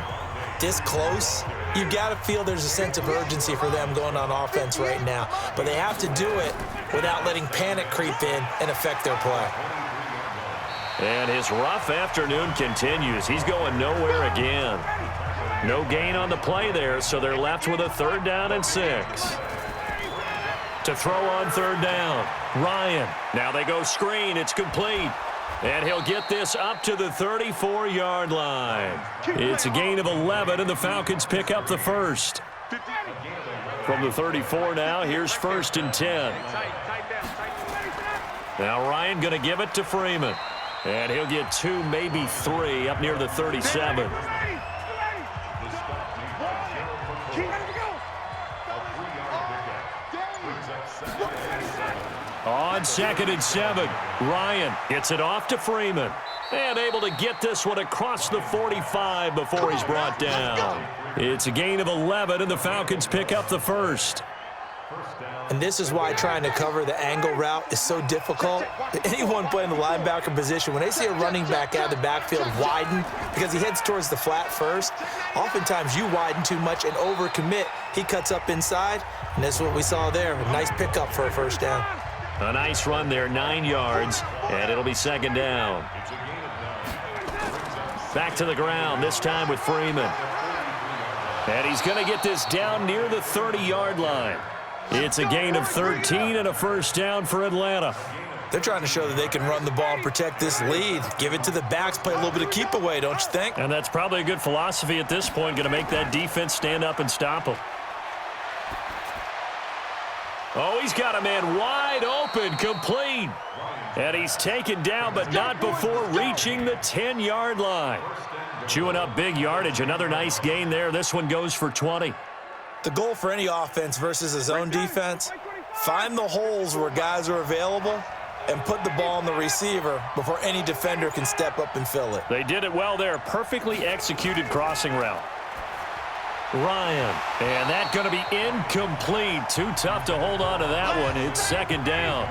C: this close, you've got to feel there's a sense of urgency for them going on offense right now. But they have to do it without letting panic creep in and affect their play.
B: And his rough afternoon continues. He's going nowhere again. No gain on the play there, so they're left with a 3rd down and 6. To throw on 3rd down, Ryan. Now they go screen. It's complete. And he'll get this up to the 34-yard line. It's a gain of 11, and the Falcons pick up the 1st. From the 34 now, here's 1st and 10. Now Ryan going to give it to Freeman. And he'll get 2, maybe 3, up near the 37. On 2nd and 7, Ryan gets it off to Freeman. And able to get this one across the 45 before he's brought down. It's a gain of 11, and the Falcons pick up the 1st.
C: And this is why trying to cover the angle route is so difficult. Anyone playing the linebacker position, when they see a running back out of the backfield widen because he heads towards the flat first, oftentimes you widen too much and overcommit. He cuts up inside, and that's what we saw there. A nice pickup for a 1st down.
B: A nice run there, 9 yards, and it'll be 2nd down. Back to the ground, this time with Freeman. And he's going to get this down near the 30-yard line. It's a gain of 13 and a 1st down for Atlanta.
C: They're trying to show that they can run the ball and protect this lead. Give it to the backs, play a little bit of keep away, don't you think?
B: And that's probably a good philosophy at this point, going to make that defense stand up and stop them. Oh, he's got a man wide open, complete. And he's taken down, but not before reaching the 10-yard line. Chewing up big yardage, another nice gain there. This one goes for 20.
C: The goal for any offense versus a zone defense, find the holes where guys are available and put the ball on the receiver before any defender can step up and fill it.
B: They did it well there. Perfectly executed crossing route. Ryan, and that's going to be incomplete. Too tough to hold on to that one. It's second down.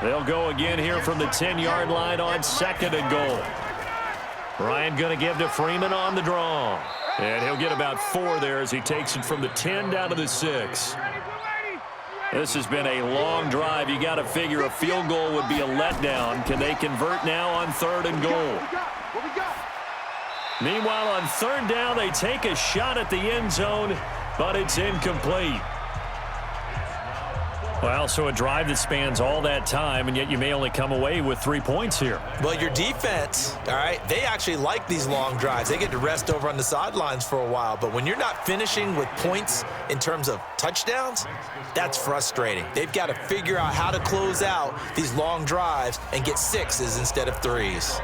B: They'll go again here from the 10-yard line on second and goal. Ryan going to give to Freeman on the draw. And he'll get about 4 there as he takes it from the 10 down to the 6. This has been a long drive. You got to figure a field goal would be a letdown. Can they convert now on third and goal? Meanwhile, on third down, they take a shot at the end zone, but it's incomplete. Well, so a drive that spans all that time, and yet you may only come away with 3 points here.
C: Well, your defense, all right, they actually like these long drives. They get to rest over on the sidelines for a while. But when you're not finishing with points in terms of touchdowns, that's frustrating. They've got to figure out how to close out these long drives and get 6s instead of 3s.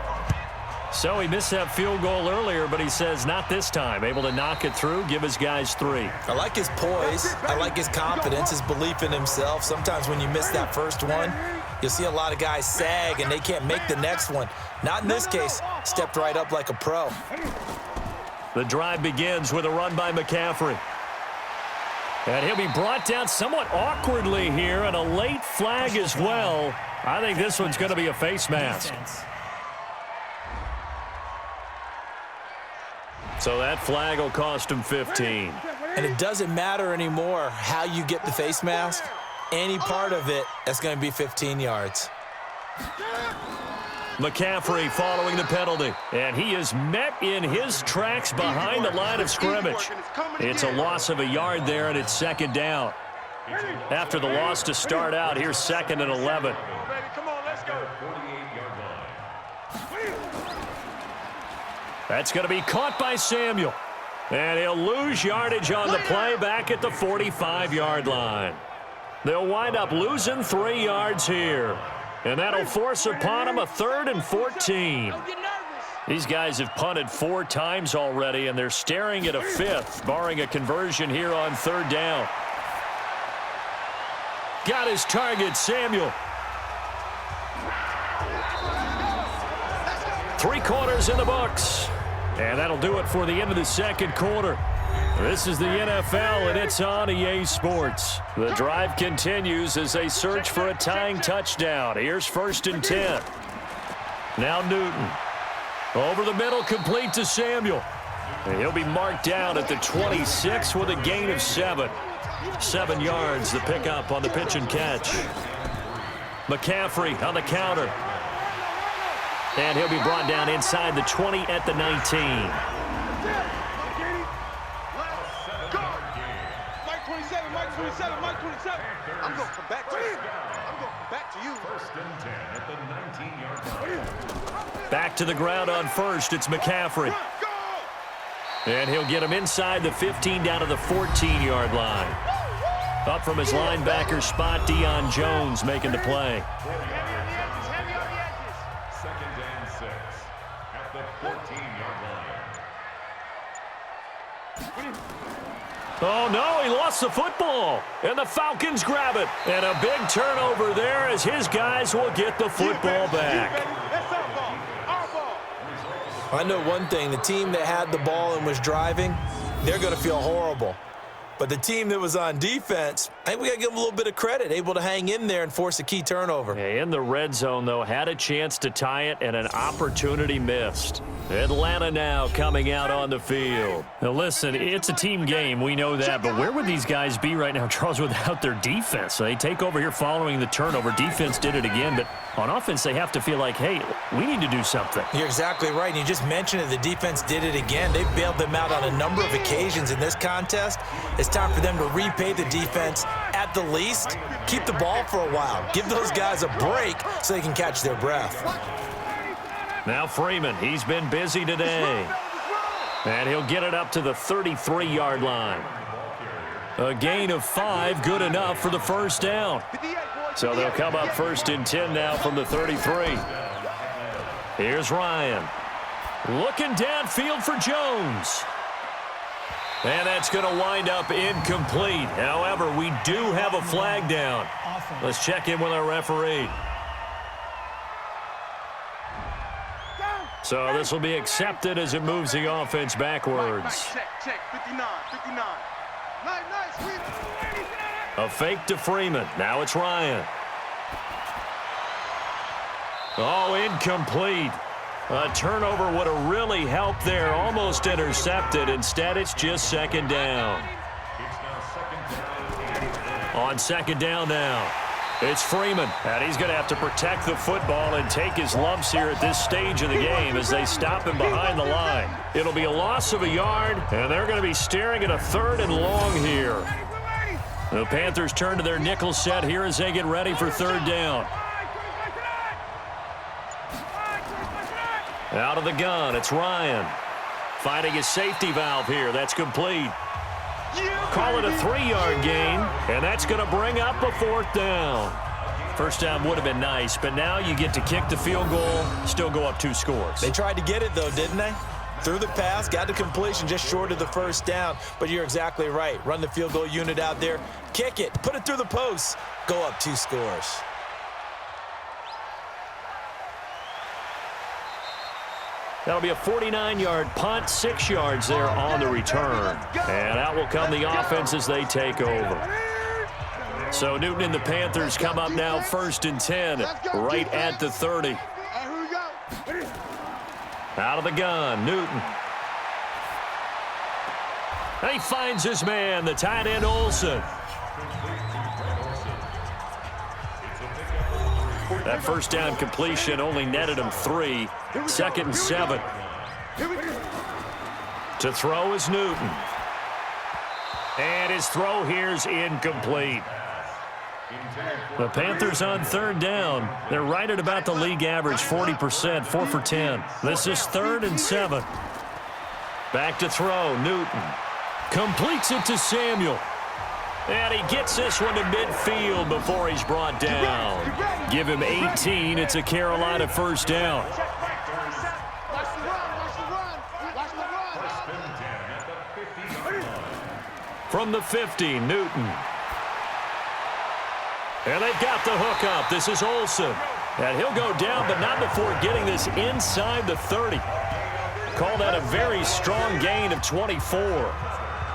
B: So he missed that field goal earlier, but he says not this time. Able to knock it through, give his guys 3.
C: I like his poise. I like his confidence, his belief in himself. Sometimes when you miss that first one, you'll see a lot of guys sag and they can't make the next one. Not in this case. Stepped right up like a pro.
B: The drive begins with a run by McCaffrey. And he'll be brought down somewhat awkwardly here, and a late flag as well. I think this one's going to be a face mask. So that flag will cost him 15.
C: And it doesn't matter anymore how you get the face mask. Any part of it, that's going to be 15 yards.
B: McCaffrey following the penalty. And he is met in his tracks behind the line of scrimmage. It's a loss of a yard there, and it's second down. After the loss to start out, here's second and 11. That's going to be caught by Samuel. And he'll lose yardage on the play back at the 45-yard line. They'll wind up losing 3 yards here. And that'll force upon him a 3rd and 14. These guys have punted 4 times already, and they're staring at a 5th, barring a conversion here on 3rd down. Got his target, Samuel. 3 quarters in the books. And that'll do it for the end of the second quarter. This is the NFL, and it's on EA Sports. The drive continues as they search for a tying touchdown. Here's 1st and 10. Now Newton. Over the middle, complete to Samuel. And he'll be marked down at the 26 with a gain of 7. 7 yards, the pickup on the pitch and catch. McCaffrey on the counter. And he'll be brought down inside the 20 at the 19.
D: Mike 27, Mike 27, Mike 27. I'm going to come back to you. I'm going to come back to you. 1st and 10 at the 19-yard line.
B: Back to the ground on 1st. It's McCaffrey. And he'll get him inside the 15 down to the 14-yard line. Up from his linebacker spot, Deion Jones making the play. Oh, no, he lost the football. And the Falcons grab it. And a big turnover there as his guys will get the football back.
C: I know one thing. The team that had the ball and was driving, they're going to feel horrible. But the team that was on defense, I think we got to give them a little bit of credit, able to hang in there and force a key turnover.
B: In the red zone, though, had a chance to tie it and an opportunity missed. Atlanta now coming out on the field. Now, listen, it's a team game. We know that. But where would these guys be right now, Charles, without their defense? They take over here following the turnover. Defense did it again. But on offense, they have to feel like, hey, we need to do something.
C: You're exactly right. And you just mentioned it. The defense did it again. They bailed them out on a number of occasions in this contest. It's time for them to repay the defense at the least. Keep the ball for a while. Give those guys a break so they can catch their breath.
B: Now Freeman, he's been busy today. And he'll get it up to the 33-yard line. A gain of 5, good enough for the first down. So they'll come up 1st and 10 now from the 33. Here's Ryan. Looking downfield for Jones. And that's going to wind up incomplete. However, we do have a flag down. Let's check in with our referee. So this will be accepted as it moves the offense backwards.
D: Check, 59. Nice.
B: A fake to Freeman. Now it's Ryan. Oh, incomplete. A turnover would have really helped there. Almost intercepted. Instead, it's just second down. On second down now, it's Freeman. And he's going to have to protect the football and take his lumps here at this stage of the game as they stop him behind the line. It'll be a loss of a yard, and they're going to be staring at a 3rd and long here. The Panthers turn to their nickel set here as they get ready for 3rd down. Out of the gun, it's Ryan. Finding his safety valve here. That's complete. Call it a 3-yard gain, and that's going to bring up a 4th down. First down would have been nice, but now you get to kick the field goal, still go up 2 scores.
C: They tried to get it, though, didn't they? Threw the pass, got the completion just short of the first down. But you're exactly right. Run the field goal unit out there, kick it, put it through the post, go up 2 scores.
B: That'll be a 49-yard punt, 6 yards there on the return. And out will come the offense as they take over. So Newton and the Panthers come up now 1st and 10, right at the 30. Out of the gun, Newton. He finds his man, the tight end Olsen. That first down completion only netted him 3. 2nd and 7. To throw is Newton. And his throw here's incomplete. The Panthers on 3rd down. They're right at about the league average, 40%, 4 for 10. This is 3rd and 7. Back to throw, Newton. Completes it to Samuel. And he gets this one to midfield before he's brought down. Give him 18. It's a Carolina first down. From the 50, Newton. And they've got the hook up. This is Olsen. And he'll go down, but not before getting this inside the 30. Call that a very strong gain of 24.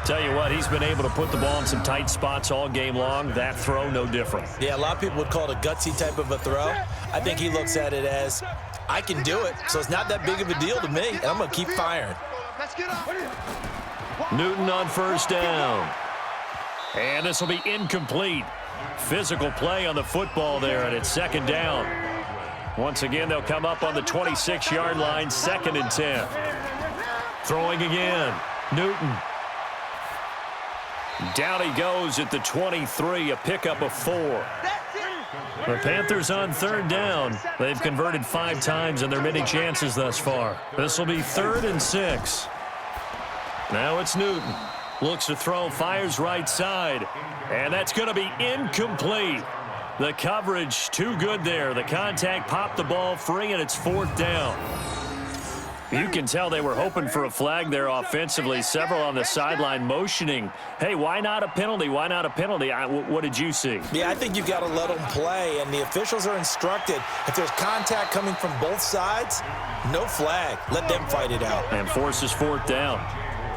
B: Tell you what, he's been able to put the ball in some tight spots all game long. That throw, no different.
C: Yeah, a lot of people would call it a gutsy type of a throw. I think he looks at it as, I can do it, so it's not that big of a deal to me, and I'm going to keep firing.
B: Newton on first down. And this will be incomplete. Physical play on the football there, and it's 2nd down. Once again, they'll come up on the 26-yard line, 2nd and 10. Throwing again, Newton. Down he goes at the 23, a pickup of 4. The Panthers on 3rd down. They've converted 5 times in their many chances thus far. This will be 3rd and 6. Now it's Newton. Looks to throw, fires right side. And that's going to be incomplete. The coverage too good there. The contact popped the ball free, and it's 4th down. You can tell they were hoping for a flag there offensively. Several on the sideline motioning. Hey, why not a penalty? Why not a penalty? What did you see?
C: Yeah, I think you got to let them play, and the officials are instructed. If there's contact coming from both sides, no flag. Let them fight it out.
B: And forces 4th down.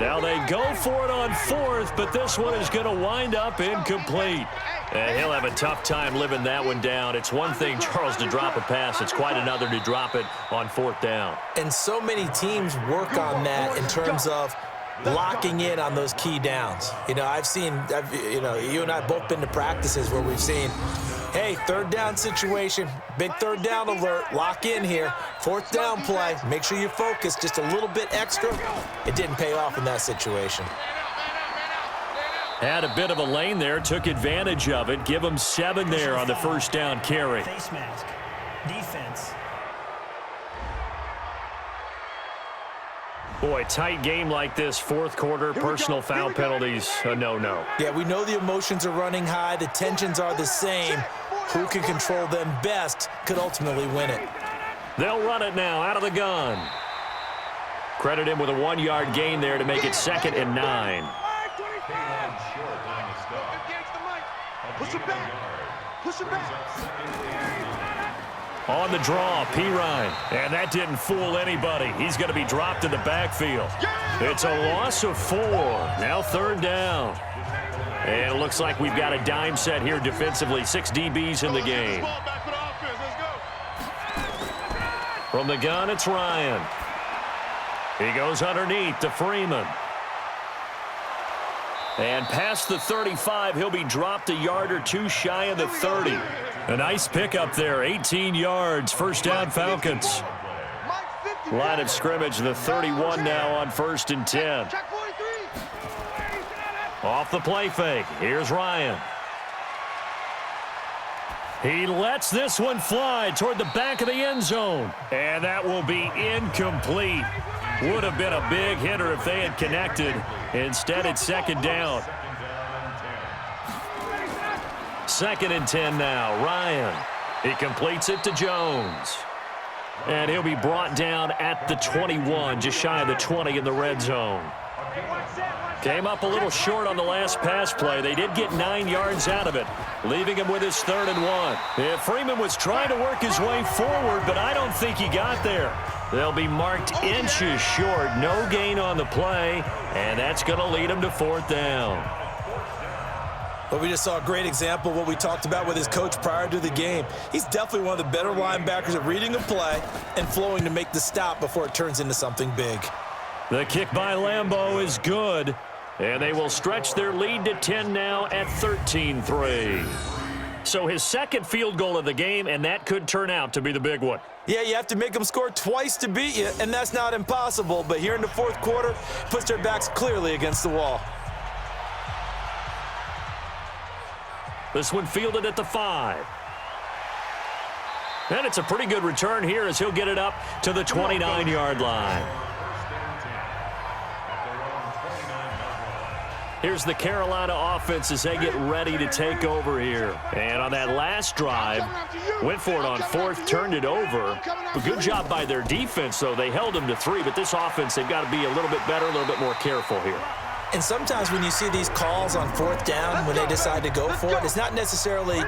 B: Now they go for it on 4th, but this one is going to wind up incomplete. And he'll have a tough time living that one down. It's one thing, Charles, to drop a pass. It's quite another to drop it on 4th down.
C: And so many teams work on that in terms of locking in on those key downs. You know, you and I have both been to practices where we've seen, hey, 3rd down situation, big 3rd down alert, lock in here. 4th down play, make sure you focus just a little bit extra. It didn't pay off in that situation.
B: Had a bit of a lane there, took advantage of it. Give him 7 there on the first down carry.
E: Face mask. Defense.
B: Boy, tight game like this, 4th quarter, personal foul penalties, a no-no.
C: Yeah, we know the emotions are running high. The tensions are the same. Who can control them best could ultimately win it.
B: They'll run it now out of the gun. Credit him with a 1-yard gain there to make it 2nd and 9.
D: Push it back. Push it back.
B: On the draw, Pirine. And that didn't fool anybody. He's going to be dropped in the backfield. It's a loss of 4. Now 3rd down. And it looks like we've got a dime set here defensively. 6 DBs in the game. From the gun, it's Ryan. He goes underneath to Freeman. And past the 35, he'll be dropped a yard or 2 shy of the 30. A nice pickup there, 18 yards, first down Falcons. Line of scrimmage, the 31 now on 1st and 10. Off the play fake, here's Ryan. He lets this one fly toward the back of the end zone. And that will be incomplete. Would have been a big hitter if they had connected. Instead, it's 2nd down. 2nd and 10 now. Ryan. He completes it to Jones. And he'll be brought down at the 21, just shy of the 20 in the red zone. Came up a little short on the last pass play. They did get 9 yards out of it, leaving him with his 3rd and 1. Yeah, Freeman was trying to work his way forward, but I don't think he got there. They'll be marked inches short. No gain on the play, and that's going to lead him to 4th down.
C: But we just saw a great example of what we talked about with his coach prior to the game. He's definitely one of the better linebackers at reading a play and flowing to make the stop before it turns into something big.
B: The kick by Lambeau is good, and they will stretch their lead to 10 now at 13-3. So his 2nd field goal of the game, and that could turn out to be the big one.
C: Yeah, you have to make them score twice to beat you, and that's not impossible. But here in the 4th quarter, puts their backs clearly against the wall.
B: This one fielded at the 5. And it's a pretty good return here as he'll get it up to the 29-yard line. Here's the Carolina offense as they get ready to take over here. And on that last drive, went for it on 4th, turned it over. A good job by their defense, though. They held them to 3, but this offense, they've got to be a little bit better, a little bit more careful here.
C: And sometimes when you see these calls on 4th down, when they decide to go for it, it's not necessarily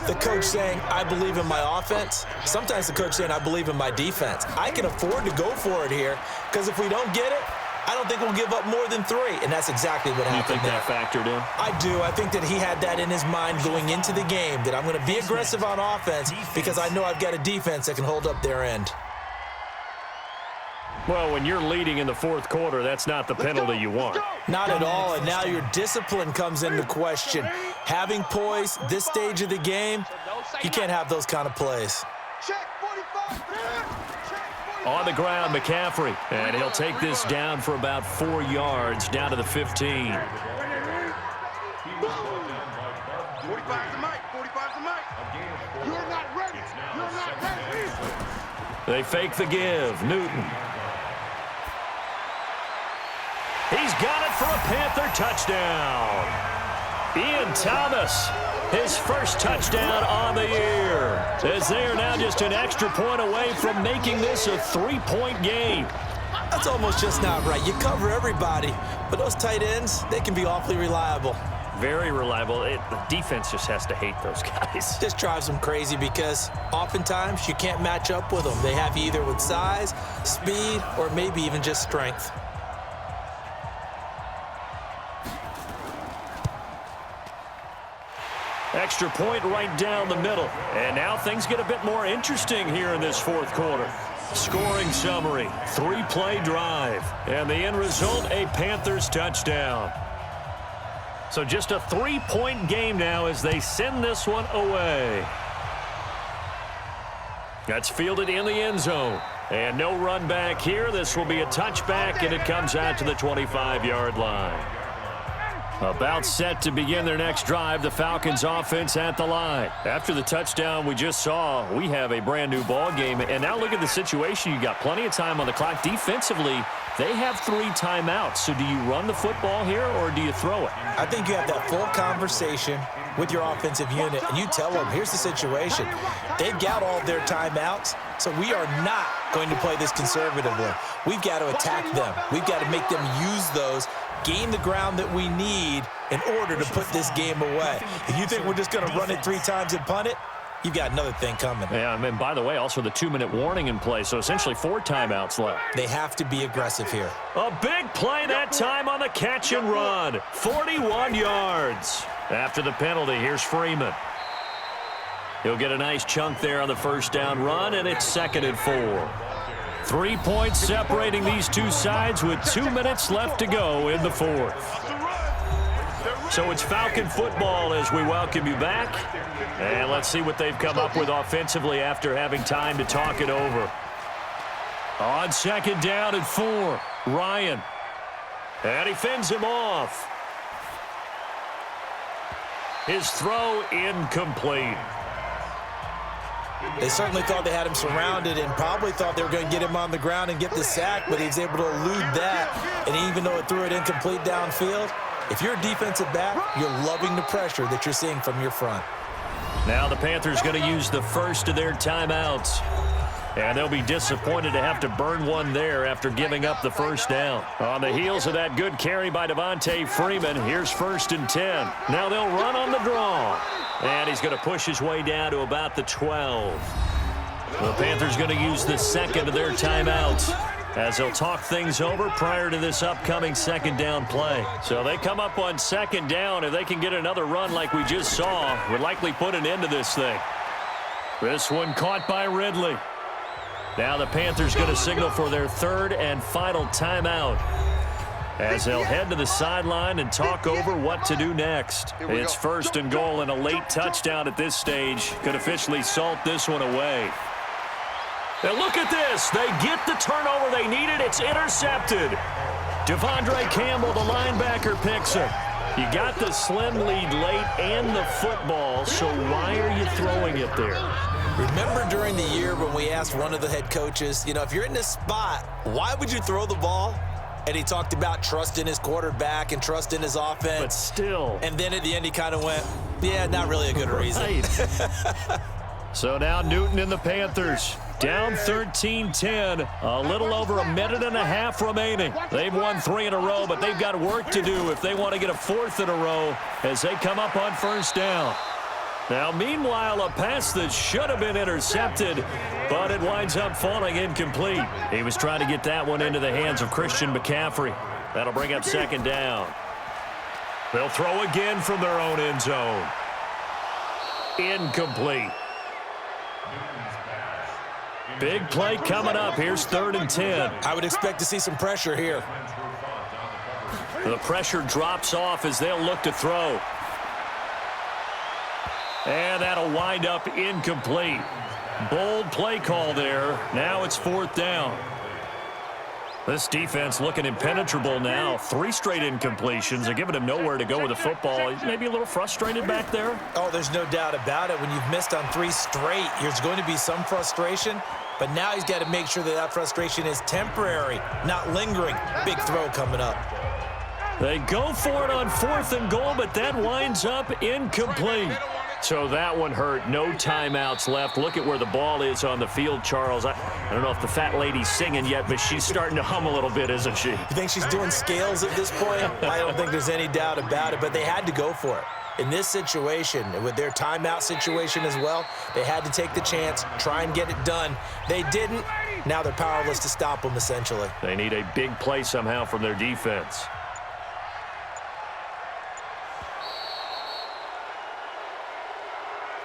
C: the coach saying, I believe in my offense. Sometimes the coach saying, I believe in my defense. I can afford to go for it here, because if we don't get it, I don't think we'll give up more than 3, and that's exactly what happened.
B: You think that factored in?
C: I do. I think that he had that in his mind going into the game, that I'm going to be aggressive on offense because I know I've got a defense that can hold up their end.
B: Well, when you're leading in the 4th quarter, that's not the penalty you want.
C: Not at all, and now your discipline comes into question. Having poise this stage of the game, you can't have those kind of plays.
B: On the ground, McCaffrey, and he'll take this down for about 4 yards, down to the 15.
D: 45's the mic. 45's the mic. You're not ready. You're not ready.
B: They fake the give. Newton. He's got it for a Panther touchdown. Ian Thomas, his first touchdown on the year, as they are now just an extra point away from making this a 3-point game.
C: That's almost just not right. You cover everybody, but those tight ends, they can be awfully reliable.
B: Very reliable. The defense just has to hate those guys.
C: Just drives them crazy because oftentimes you can't match up with them. They have you either with size, speed, or maybe even just strength.
B: Extra point right down the middle. And now things get a bit more interesting here in this 4th quarter. Scoring summary, 3-play drive. And the end result, a Panthers touchdown. So just a 3-point game now as they send this one away. That's fielded in the end zone. And no run back here. This will be a touchback, and it comes out to the 25-yard line. About set to begin their next drive, the Falcons offense at the line. After the touchdown we just saw, we have a brand new ball game. And now look at the situation. You got plenty of time on the clock. Defensively, they have 3 timeouts. So do you run the football here or do you throw it?
C: I think you have that full conversation with your offensive unit, and you tell them, here's the situation. They've got all their timeouts, so we are not going to play this conservatively. We've got to attack them. We've got to make them use those gain the ground that we need in order to put this game away. If you think we're just going to run it 3 times and punt it, you've got another thing coming.
B: Yeah, and by the way, also the 2-minute warning in play, so essentially 4 timeouts left.
C: They have to be aggressive here.
B: A big play that time on the catch and run. 41 yards. After the penalty, here's Freeman. He'll get a nice chunk there on the first down run, and it's 2nd and 4. 3 points separating these two sides with 2 minutes left to go in the 4th. So it's Falcon football as we welcome you back. And let's see what they've come up with offensively after having time to talk it over. On 2nd down and 4, Ryan. And he fends him off. His throw incomplete.
C: They certainly thought they had him surrounded and probably thought they were going to get him on the ground and get the sack, but he was able to elude that. And even though it threw it incomplete downfield, if you're a defensive back, you're loving the pressure that you're seeing from your front.
B: Now the Panthers going to use the first of their timeouts. And they'll be disappointed to have to burn one there after giving up the first down. On the heels of that good carry by Devontae Freeman, here's 1st and 10. Now they'll run on the draw. And he's going to push his way down to about the 12. The Panthers going to use the second of their timeouts as they'll talk things over prior to this upcoming 2nd down play. So they come up on 2nd down. If they can get another run like we just saw, would likely put an end to this thing. This one caught by Ridley. Now the Panthers going to signal for their 3rd and final timeout as they'll head to the sideline and talk over what to do next. It's 1st and goal, and a late touchdown at this stage could officially salt this one away. Now look at this. They get the turnover they needed. It's intercepted. Devondre Campbell, the linebacker, picks it. You got the slim lead late and the football, so why are you throwing it there?
C: Remember during the year when we asked one of the head coaches, if you're in this spot, why would you throw the ball? And he talked about trust in his quarterback and trust in his offense.
B: But still.
C: And then at the end he kind of went, yeah, not really a good reason.
B: Right. So now Newton and the Panthers down 13-10, a little over a minute and a half remaining. They've won 3 in a row, but they've got work to do if they want to get a 4th in a row as they come up on 1st down. Now, meanwhile, a pass that should have been intercepted, but it winds up falling incomplete. He was trying to get that one into the hands of Christian McCaffrey. That'll bring up 2nd down. They'll throw again from their own end zone. Incomplete. Big play coming up. Here's 3rd and 10.
C: I would expect to see some pressure here.
B: The pressure drops off as they'll look to throw. And that'll wind up incomplete. Bold play call there. Now it's 4th down. This defense looking impenetrable now. 3 straight incompletions. They're giving him nowhere to go with the football. He's maybe a little frustrated back there.
C: Oh, there's no doubt about it. When you've missed on 3 straight, there's going to be some frustration. But now he's got to make sure that that frustration is temporary, not lingering. Big throw coming up.
B: They go for it on 4th and goal, but that winds up incomplete. So that one hurt. No timeouts left. Look at where the ball is on the field, Charles. I don't know if the fat lady's singing yet, but she's starting to hum a little bit, isn't she?
C: You think she's doing scales at this point? I don't think there's any doubt about it, but they had to go for it. In this situation, with their timeout situation as well, they had to take the chance, try and get it done. They didn't. Now they're powerless to stop them, essentially.
B: They need a big play somehow from their defense.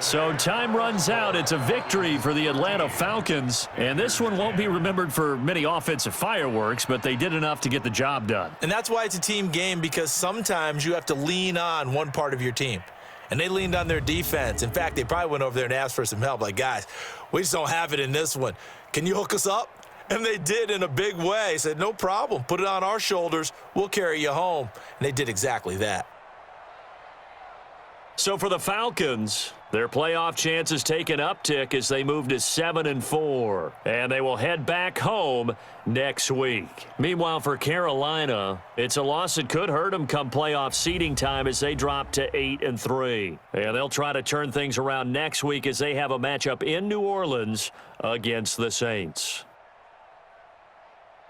B: So time runs out. It's a victory for the Atlanta Falcons. And this one won't be remembered for many offensive fireworks, but they did enough to get the job done.
C: And that's why it's a team game, because sometimes you have to lean on one part of your team. And they leaned on their defense. In fact, they probably went over there and asked for some help. Like, guys, we just don't have it in this one. Can you hook us up? And they did in a big way. Said, no problem. Put it on our shoulders. We'll carry you home. And they did exactly that.
B: So for the Falcons, their playoff chances take an uptick as they move to 7-4, and they will head back home next week. Meanwhile, for Carolina, it's a loss that could hurt them come playoff seeding time as they drop to 8-3. And they'll try to turn things around next week as they have a matchup in New Orleans against the Saints.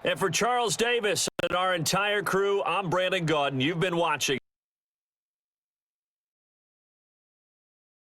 B: And for Charles Davis and our entire crew, I'm Brandon Gaudin. You've been watching